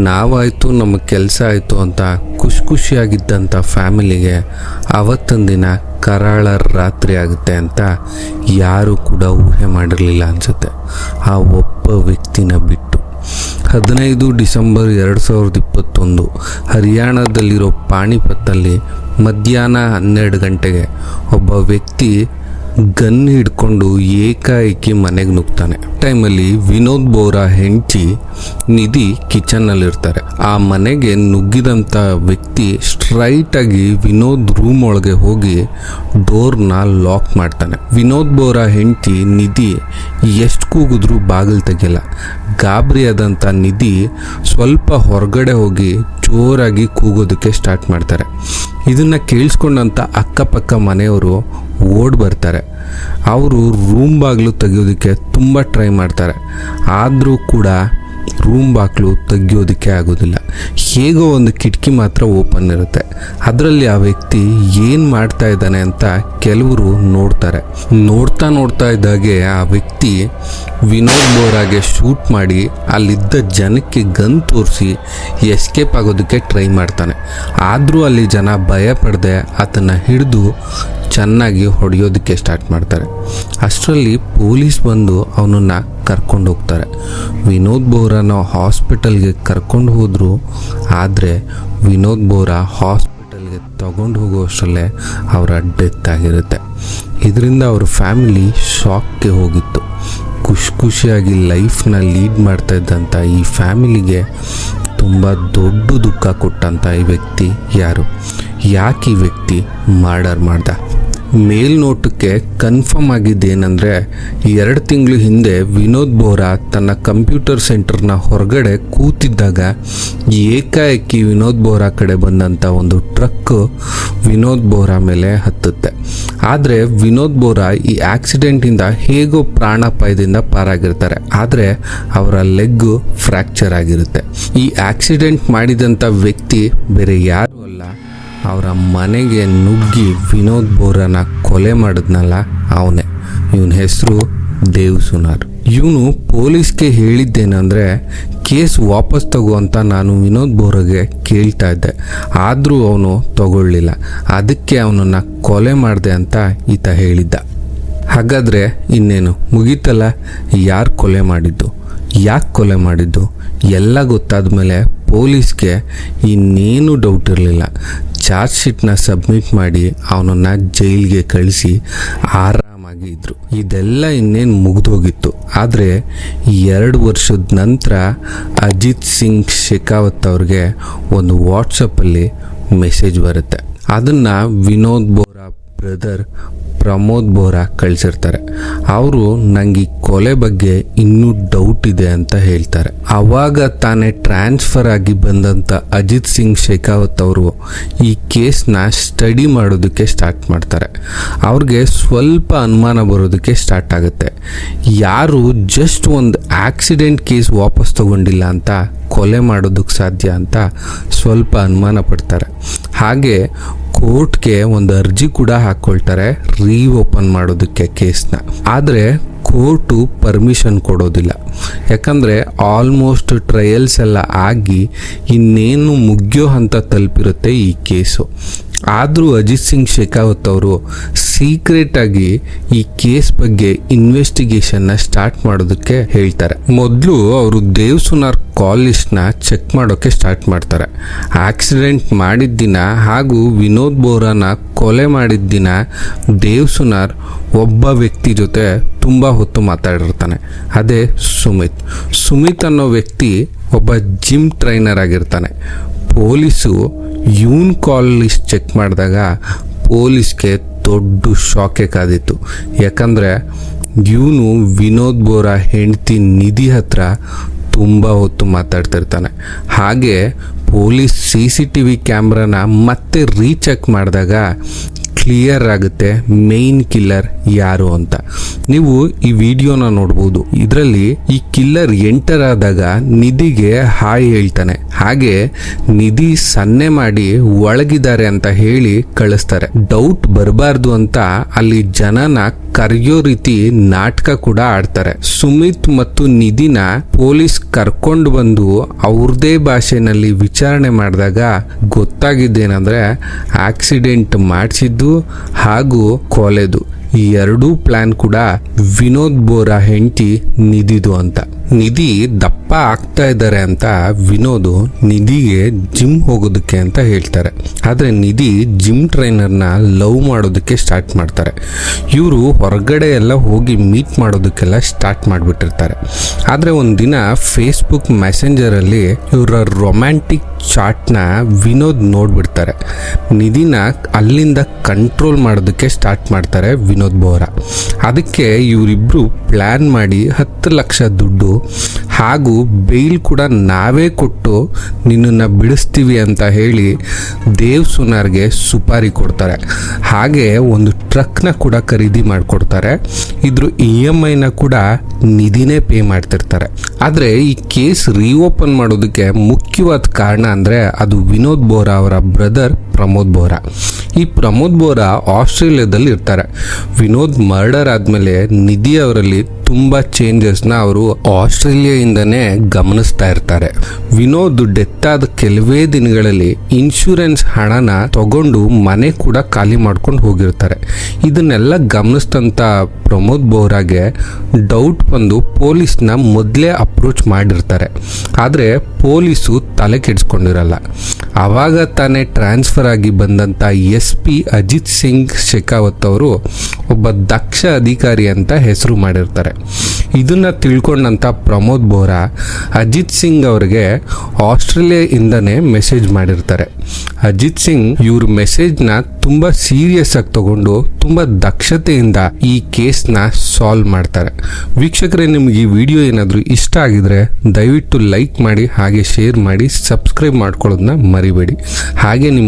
ನಾವಾಯಿತು ನಮ್ಮ ಕೆಲಸ ಆಯಿತು ಅಂತ ಖುಷಿಯಾಗಿದ್ದಂಥ ಫ್ಯಾಮಿಲಿಗೆ ಅವತ್ತೊಂದು ದಿನ ಕರಾಳ ರಾತ್ರಿ ಆಗುತ್ತೆ ಅಂತ ಯಾರೂ ಕೂಡ ಊಹೆ ಮಾಡಿರಲಿಲ್ಲ ಅನಿಸುತ್ತೆ. ಆ ಒಬ್ಬ ವ್ಯಕ್ತಿನ ಬಿಟ್ಟು 15 ಡಿಸೆಂಬರ್ 2021 ಹರಿಯಾಣದಲ್ಲಿರೋ ಪಾಣಿಪತ್ತಲ್ಲಿ ಮಧ್ಯಾಹ್ನ 12 ಗಂಟೆಗೆ ಒಬ್ಬ ವ್ಯಕ್ತಿ ಗನ್ ಹಿಡ್ಕೊಂಡು ಏಕಾಏಕಿ ಮನೆಗೆ ನುಗ್ತಾನೆ. ಟೈಮಲ್ಲಿ ವಿನೋದ್ ಬೋರಾ ಹೆಂಡತಿ ನಿಧಿ ಕಿಚನ್ನಲ್ಲಿರ್ತಾರೆ. ಆ ಮನೆಗೆ ನುಗ್ಗಿದಂಥ ವ್ಯಕ್ತಿ ಸ್ಟ್ರೈಟಾಗಿ ವಿನೋದ್ ರೂಮ್ ಒಳಗೆ ಹೋಗಿ ಡೋರ್ನ ಲಾಕ್ ಮಾಡ್ತಾನೆ. ವಿನೋದ್ ಬೋರಾ ಹೆಂಡತಿ ನಿಧಿ ಎಷ್ಟು ಕೂಗಿದ್ರೂ ಬಾಗಿಲು ತೆಗಿಲ್ಲ. ಗಾಬರಿಯಾದಂಥ ನಿಧಿ ಸ್ವಲ್ಪ ಹೊರಗಡೆ ಹೋಗಿ ಜೋರಾಗಿ ಕೂಗೋದಕ್ಕೆ ಸ್ಟಾರ್ಟ್ ಮಾಡ್ತಾರೆ. ಇದನ್ನು ಕೇಳಿಸ್ಕೊಂಡಂಥ ಅಕ್ಕಪಕ್ಕ ಮನೆಯವರು ಓಡ್ ಬರ್ತಾರೆ. ಅವರು ರೂಮ್ ಬಾಗಿಲು ತೆಗಿಯೋದಕ್ಕೆ ತುಂಬ ಟ್ರೈ ಮಾಡ್ತಾರೆ. ಆದರೂ ಕೂಡ ರೂಮ್ ಬಾಗಿಲು ತೆಗಿಯೋದಕ್ಕೆ ಆಗೋದಿಲ್ಲ. ಹೇಗೋ ಒಂದು ಕಿಟಕಿ ಮಾತ್ರ ಓಪನ್ ಇರುತ್ತೆ. ಅದರಲ್ಲಿ ಆ ವ್ಯಕ್ತಿ ಏನು ಮಾಡ್ತಾ ಇದ್ದಾನೆ ಅಂತ ಕೆಲವರು ನೋಡ್ತಾರೆ. ನೋಡ್ತಾ ಇದ್ದಾಗೆ ಆ ವ್ಯಕ್ತಿ ವಿನೋದ್ ಬೋರಾಗೆ ಶೂಟ್ ಮಾಡಿ ಅಲ್ಲಿದ್ದ ಜನಕ್ಕೆ ಗನ್ ತೋರಿಸಿ ಎಸ್ಕೇಪ್ ಆಗೋದಕ್ಕೆ ಟ್ರೈ ಮಾಡ್ತಾನೆ. ಆದರೂ ಅಲ್ಲಿ ಜನ ಭಯ ಪಡದೆ ಆತನ ಹಿಡಿದು ಚೆನ್ನಾಗಿ ಹೊಡೆಯೋದಕ್ಕೆ ಸ್ಟಾರ್ಟ್ ಮಾಡ್ತಾರೆ. ಅಷ್ಟರಲ್ಲಿ ಪೊಲೀಸ್ ಬಂದು ಅವನನ್ನು ಕರ್ಕೊಂಡು ಹೋಗ್ತಾರೆ. ವಿನೋದ್ ಬೋರಾನ ಹಾಸ್ಪಿಟಲ್ಗೆ ಕರ್ಕೊಂಡು ಹೋದರು. ಆದರೆ ವಿನೋದ್ ಬೋರಾ ಹಾಸ್ಪಿಟಲ್ಗೆ ತಗೊಂಡು ಹೋಗುವಷ್ಟರಲ್ಲೇ ಅವರ ಡೆತ್ ಆಗಿರುತ್ತೆ. ಇದರಿಂದ ಅವ್ರ ಫ್ಯಾಮಿಲಿ ಶಾಕ್ಗೆ ಹೋಗಿತ್ತು. ಖುಷಿಯಾಗಿ ಲೈಫ್ನ ಲೀಡ್ ಮಾಡ್ತಾ ಇದ್ದಂಥ ಈ ಫ್ಯಾಮಿಲಿಗೆ ತುಂಬ ದೊಡ್ಡ ದುಃಖ ಕೊಟ್ಟಂಥ ಈ ವ್ಯಕ್ತಿ ಯಾರು? ಯಾಕೆ ಈ ವ್ಯಕ್ತಿ ಮರ್ಡರ್ ಮಾಡ್ದ? ಮೇಲ್ನೋಟಕ್ಕೆ ಕನ್ಫರ್ಮ್ ಆಗಿದ್ದೇನೆಂದರೆ 2 ತಿಂಗಳು ಹಿಂದೆ ವಿನೋದ್ ಬೋರಾ ತನ್ನ ಕಂಪ್ಯೂಟರ್ ಸೆಂಟರ್ನ ಹೊರಗಡೆ ಕೂತಿದ್ದಾಗ ಏಕಾಏಕಿ ವಿನೋದ್ ಬೋರಾ ಕಡೆ ಬಂದಂಥ ಒಂದು ಟ್ರಕ್ ವಿನೋದ್ ಬೋರಾ ಮೇಲೆ ಹತ್ತುತ್ತೆ. ಆದರೆ ವಿನೋದ್ ಬೋರಾ ಈ ಆಕ್ಸಿಡೆಂಟಿಂದ ಹೇಗೋ ಪ್ರಾಣಾಪಾಯದಿಂದ ಪಾರಾಗಿರ್ತಾರೆ. ಆದರೆ ಅವರ ಲೆಗ್ ಫ್ರ್ಯಾಕ್ಚರ್ ಆಗಿರುತ್ತೆ. ಈ ಆಕ್ಸಿಡೆಂಟ್ ಮಾಡಿದಂಥ ವ್ಯಕ್ತಿ ಬೇರೆ ಯಾರೂ ಅಲ್ಲ, ಅವರ ಮನೆಗೆ ನುಗ್ಗಿ ವಿನೋದ್ ಬೋರಾನ ಕೊಲೆ ಮಾಡಿದ್ನಲ್ಲ ಅವನೇ. ಇವನ ಹೆಸರು ದೇವ್ ಸುನಾರ್. ಇವನು ಪೊಲೀಸ್ಗೆ ಹೇಳಿದ್ದೇನೆಂದರೆ ಕೇಸ್ ವಾಪಸ್ ತಗೋ ನಾನು ವಿನೋದ್ ಬೋರಾಗೆ ಕೇಳ್ತಾ ಇದ್ದೆ. ಆದರೂ ಅವನು ತಗೊಳ್ಳಿಲ್ಲ. ಅದಕ್ಕೆ ಅವನನ್ನು ಕೊಲೆ ಮಾಡಿದೆ ಅಂತ ಈತ ಹೇಳಿದ್ದ. ಹಾಗಾದರೆ ಇನ್ನೇನು ಮುಗೀತಲ್ಲ? ಯಾರು ಕೊಲೆ ಮಾಡಿದ್ದು, ಯಾಕೆ ಕೊಲೆ ಮಾಡಿದ್ದು ಎಲ್ಲ ಗೊತ್ತಾದ ಮೇಲೆ ಪೊಲೀಸ್ಗೆ ಇನ್ನೇನು ಡೌಟ್ ಇರಲಿಲ್ಲ. ಚಾರ್ಜ್ ಶೀಟ್ನ ಸಬ್ಮಿಟ್ ಮಾಡಿ ಅವನನ್ನು ಜೈಲಿಗೆ ಕಳಿಸಿ ಆರಾಮಾಗಿ ಇದ್ದರು. ಇದೆಲ್ಲ ಇನ್ನೇನು ಮುಗಿದೋಗಿತ್ತು. ಆದರೆ 2 ವರ್ಷದ ನಂತರ ಅಜಿತ್ ಸಿಂಗ್ ಶೆಖಾವತ್ ಅವ್ರಿಗೆ ಒಂದು ವಾಟ್ಸಪ್ಪಲ್ಲಿ ಮೆಸೇಜ್ ಬರುತ್ತೆ. ಅದನ್ನು ವಿನೋದ್ ಬೋರಾ ಬ್ರದರ್ ಪ್ರಮೋದ್ ಬೋರಾ ಕಳಿಸಿರ್ತಾರೆ. ಅವರು ನನಗೆ ಈ ಕೊಲೆ ಬಗ್ಗೆ ಇನ್ನೂ ಡೌಟ್ ಇದೆ ಅಂತ ಹೇಳ್ತಾರೆ. ಆವಾಗ ತಾನೇ ಟ್ರಾನ್ಸ್ಫರ್ ಆಗಿ ಬಂದಂಥ ಅಜಿತ್ ಸಿಂಗ್ ಶೆಖಾವತ್ ಅವರು ಈ ಕೇಸ್ನ ಸ್ಟಡಿ ಮಾಡೋದಕ್ಕೆ ಸ್ಟಾರ್ಟ್ ಮಾಡ್ತಾರೆ. ಅವ್ರಿಗೆ ಸ್ವಲ್ಪ ಅನುಮಾನ ಬರೋದಕ್ಕೆ ಸ್ಟಾರ್ಟ್ ಆಗುತ್ತೆ. ಯಾರು ಜಸ್ಟ್ ಒಂದು ಆಕ್ಸಿಡೆಂಟ್ ಕೇಸ್ ವಾಪಸ್ ತಗೊಂಡಿಲ್ಲ ಅಂತ ಕೊಲೆ ಮಾಡೋದಕ್ಕೆ ಸಾಧ್ಯ ಅಂತ ಸ್ವಲ್ಪ ಅನುಮಾನ ಪಡ್ತಾರೆ. ಹಾಗೆ ಕೋರ್ಟ್ಗೆ ಒಂದು ಅರ್ಜಿ ಕೂಡ ಹಾಕ್ಕೊಳ್ತಾರೆ ರೀಓಪನ್ ಮಾಡೋದಕ್ಕೆ ಕೇಸ್ನ. ಆದರೆ ಕೋರ್ಟು ಪರ್ಮಿಷನ್ ಕೊಡೋದಿಲ್ಲ. ಯಾಕಂದರೆ ಆಲ್ಮೋಸ್ಟ್ ಟ್ರಯಲ್ಸ್ ಎಲ್ಲ ಆಗಿ ಇನ್ನೇನು ಮುಗಿಯೋ ಹಂತ ತಲುಪಿರುತ್ತೆ ಈ ಕೇಸು. ಆದರೂ ಅಜಿತ್ ಸಿಂಗ್ ಶೆಖಾವತ್ ಅವರು ಸೀಕ್ರೆಟಾಗಿ ಈ ಕೇಸ್ ಬಗ್ಗೆ ಇನ್ವೆಸ್ಟಿಗೇಷನ್ನ ಸ್ಟಾರ್ಟ್ ಮಾಡೋದಕ್ಕೆ ಹೇಳ್ತಾರೆ. ಮೊದಲು ಅವರು ದೇವ್ ಸುನಾರ್ ಕಾಲ್ ಲಿಸ್ಟ್ನ ಚೆಕ್ ಮಾಡೋಕ್ಕೆ ಸ್ಟಾರ್ಟ್ ಮಾಡ್ತಾರೆ. ಆಕ್ಸಿಡೆಂಟ್ ಮಾಡಿದ ದಿನ ಹಾಗೂ ವಿನೋದ್ ಬೋರಾನ ಕೊಲೆ ಮಾಡಿದ ದಿನ ದೇವ್ ಸುನಾರ್ ಒಬ್ಬ ವ್ಯಕ್ತಿ ಜೊತೆ ತುಂಬ ಹೊತ್ತು ಮಾತಾಡಿರ್ತಾನೆ. ಅದೇ ಸುಮಿತ್ ಅನ್ನೋ ವ್ಯಕ್ತಿ ಒಬ್ಬ ಜಿಮ್ ಟ್ರೈನರ್ ಆಗಿರ್ತಾನೆ. ಪೊಲೀಸು ಇವನ್ ಕಾಲ್ ಲಿಸ್ಟ್ ಚೆಕ್ ಮಾಡಿದಾಗ ಪೊಲೀಸ್ಗೆ ದೊಡ್ಡ ಶಾಕೆ ಕಾದಿತ್ತು. ಯಾಕಂದರೆ ಇವನು ವಿನೋದ್ ಬೋರಾ ಹೆಂಡತಿ ನಿಧಿ ಹತ್ರ ತುಂಬ ಹೊತ್ತು ಮಾತಾಡ್ತಿರ್ತಾನೆ. ಹಾಗೆ ಪೊಲೀಸ್ CCTV ಕ್ಯಾಮ್ರಾನ ಮತ್ತೆ ರೀಚೆಕ್ ಮಾಡಿದಾಗ ಕ್ಲಿಯರ್ ಆಗುತ್ತೆ ಮೇನ್ ಕಿಲ್ಲರ್ ಯಾರು ಅಂತ. ನೀವು ಈ ವಿಡಿಯೋನ ನೋಡ್ಬೋದು. ಇದರಲ್ಲಿ ಈ ಕಿಲ್ಲರ್ ಎಂಟರ್ ಆದಾಗ ನಿಧಿಗೆ ಹಾಯ್ ಹೇಳ್ತಾನೆ. ಹಾಗೆ ನಿಧಿ ಸನ್ನೆ ಮಾಡಿ ಒಳಗಿದ್ದಾರೆ ಅಂತ ಹೇಳಿ ಕಳಿಸ್ತಾರೆ. ಡೌಟ್ ಬರಬಾರ್ದು ಅಂತ ಅಲ್ಲಿ ಜನನ ಕರೆಯೋ ರೀತಿ ನಾಟಕ ಕೂಡ ಆಡ್ತಾರೆ. ಸುಮಿತ್ ಮತ್ತು ನಿಧಿನ ಪೊಲೀಸ್ ಕರ್ಕೊಂಡು ಬಂದು ಅವ್ರದೇ ಭಾಷೆನಲ್ಲಿ ವಿಚಾರಣೆ ಮಾಡಿದಾಗ ಗೊತ್ತಾಗಿದ್ದೇನಂದ್ರೆ ಆಕ್ಸಿಡೆಂಟ್ ಮಾಡಿಸಿದ್ದು ಹಾಗೂ ಕೊಲೆದು ಈ ಎರಡೂ ಪ್ಲಾನ್ ಕೂಡ ವಿನೋದ್ ಬೋರಾ ಹೆಂಡತಿ ನಿಧಿದು ಅಂತ. ನಿಧಿ ದಪ್ಪ ಆಗ್ತಾ ಇದ್ದಾರೆ ಅಂತ ವಿನೋದ್ ನಿಧಿಗೆ ಜಿಮ್ ಹೋಗೋದಕ್ಕೆ ಅಂತ ಹೇಳ್ತಾರೆ. ಆದರೆ ನಿಧಿ ಜಿಮ್ ಟ್ರೈನರ್ನ ಲವ್ ಮಾಡೋದಕ್ಕೆ ಸ್ಟಾರ್ಟ್ ಮಾಡ್ತಾರೆ. ಇವರು ಹೊರಗಡೆ ಎಲ್ಲ ಹೋಗಿ ಮೀಟ್ ಮಾಡೋದಕ್ಕೆಲ್ಲ ಸ್ಟಾರ್ಟ್ ಮಾಡಿಬಿಟ್ಟಿರ್ತಾರೆ. ಆದರೆ ಒಂದಿನ ಫೇಸ್ಬುಕ್ ಮೆಸೆಂಜರಲ್ಲಿ ಇವರ ರೊಮ್ಯಾಂಟಿಕ್ ಚಾಟ್ನ ವಿನೋದ್ ನೋಡ್ಬಿಡ್ತಾರೆ. ನಿಧಿನ ಅಲ್ಲಿಂದ ಕಂಟ್ರೋಲ್ ಮಾಡೋದಕ್ಕೆ ಸ್ಟಾರ್ಟ್ ಮಾಡ್ತಾರೆ ವಿನೋದ್ ಬೋರಾ. ಅದಕ್ಕೆ ಇವರಿಬ್ರು ಪ್ಲಾನ್ ಮಾಡಿ 10 ಲಕ್ಷ ದುಡ್ಡು ಹಾಗೂ ಬೇಲ್ ಕೂಡ ನಾವೇ ಕೊಟ್ಟು ನಿನ್ನನ್ನು ಬಿಡಿಸ್ತೀವಿ ಅಂತ ಹೇಳಿ ದೇವ್ ಸುನಾರ್ಗೆ ಸುಪಾರಿ ಕೊಡ್ತಾರೆ. ಹಾಗೆ ಒಂದು ಟ್ರಕ್ನ ಕೂಡ ಖರೀದಿ ಮಾಡಿಕೊಡ್ತಾರೆ. ಇದ್ರ EMIನ ಕೂಡ ನಿಧಿನೇ ಪೇ ಮಾಡ್ತಿರ್ತಾರೆ. ಆದರೆ ಈ ಕೇಸ್ ರೀಓಪನ್ ಮಾಡೋದಕ್ಕೆ ಮುಖ್ಯವಾದ ಕಾರಣ ಅಂದರೆ ಅದು ವಿನೋದ್ ಬೋರಾ ಅವರ ಬ್ರದರ್ ಪ್ರಮೋದ್ ಬೋರಾ. ಈ ಪ್ರಮೋದ್ ಬೋರಾ ಆಸ್ಟ್ರೇಲಿಯಾದಲ್ಲಿ ಇರ್ತಾರೆ. ವಿನೋದ್ ಮರ್ಡರ್ ಆದಮೇಲೆ ನಿಧಿ ಅವರಲ್ಲಿ ತುಂಬ ಚೇಂಜಸ್ನ ಅವರು ಆಸ್ಟ್ರೇಲಿಯಾಯಿಂದನೇ ಗಮನಿಸ್ತಾ ಇರ್ತಾರೆ. ವಿನೋದ್ ಡೆತ್ ಆದ ಕೆಲವೇ ದಿನಗಳಲ್ಲಿ ಇನ್ಶೂರೆನ್ಸ್ ಹಣನ ತಗೊಂಡು ಮನೆ ಕೂಡ ಖಾಲಿ ಮಾಡ್ಕೊಂಡು ಹೋಗಿರ್ತಾರೆ. ಇದನ್ನೆಲ್ಲ ಗಮನಿಸ್ತಂತ ಪ್ರಮೋದ್ ಬೋರಾಗೆ ಡೌಟ್ ಬಂದು ಪೊಲೀಸ್ನ ಮೊದಲೇ ಅಪ್ರೋಚ್ ಮಾಡಿರ್ತಾರೆ. ಆದರೆ ಪೊಲೀಸು ತಲೆ ಕೆಡಿಸ್ಕೊಂಡಿರಲ್ಲ. ಆವಾಗ ತಾನೇ ಟ್ರಾನ್ಸ್ಫರ್ ಆಗಿ ಬಂದಂಥ SP ಅಜಿತ್ ಸಿಂಗ್ ಶೆಖಾವತ್ ಅವರು ಒಬ್ಬ ದಕ್ಷ ಅಧಿಕಾರಿ ಅಂತ ಹೆಸರು ಮಾಡಿರ್ತಾರೆ. ಇದನ್ನ ತಿಳ್ಕೊಂಡಂತ ಪ್ರಮೋದ್ ಬೋರಾ ಅಜಿತ್ ಸಿಂಗ್ ಅವರಿಗೆ ಆಸ್ಟ್ರೇಲಿಯಾಯಿಂದನೇ ಮೆಸೇಜ್ ಮಾಡಿರ್ತಾರೆ. ಅಜಿತ್ ಸಿಂಗ್ ಇವ್ರ ಮೆಸೇಜ್ನ ತುಂಬ ಸೀರಿಯಸ್ ಆಗಿ ತಗೊಂಡು ತುಂಬ ದಕ್ಷತೆಯಿಂದ ಈ ಕೇಸ್ನ ಸಾಲ್ವ್ ಮಾಡ್ತಾರೆ. ವೀಕ್ಷಕರೇ, ನಿಮ್ಗೆ ಈ ವಿಡಿಯೋ ಏನಾದರೂ ಇಷ್ಟ ಆಗಿದ್ರೆ ದಯವಿಟ್ಟು ಲೈಕ್ ಮಾಡಿ, ಹಾಗೆ ಶೇರ್ ಮಾಡಿ, ಸಬ್ಸ್ಕ್ರೈಬ್ ಮಾಡ್ಕೊಳ್ಳೋದನ್ನ ಮರಿಬೇಡಿ. ಹಾಗೆ ನಿಮ್ಮ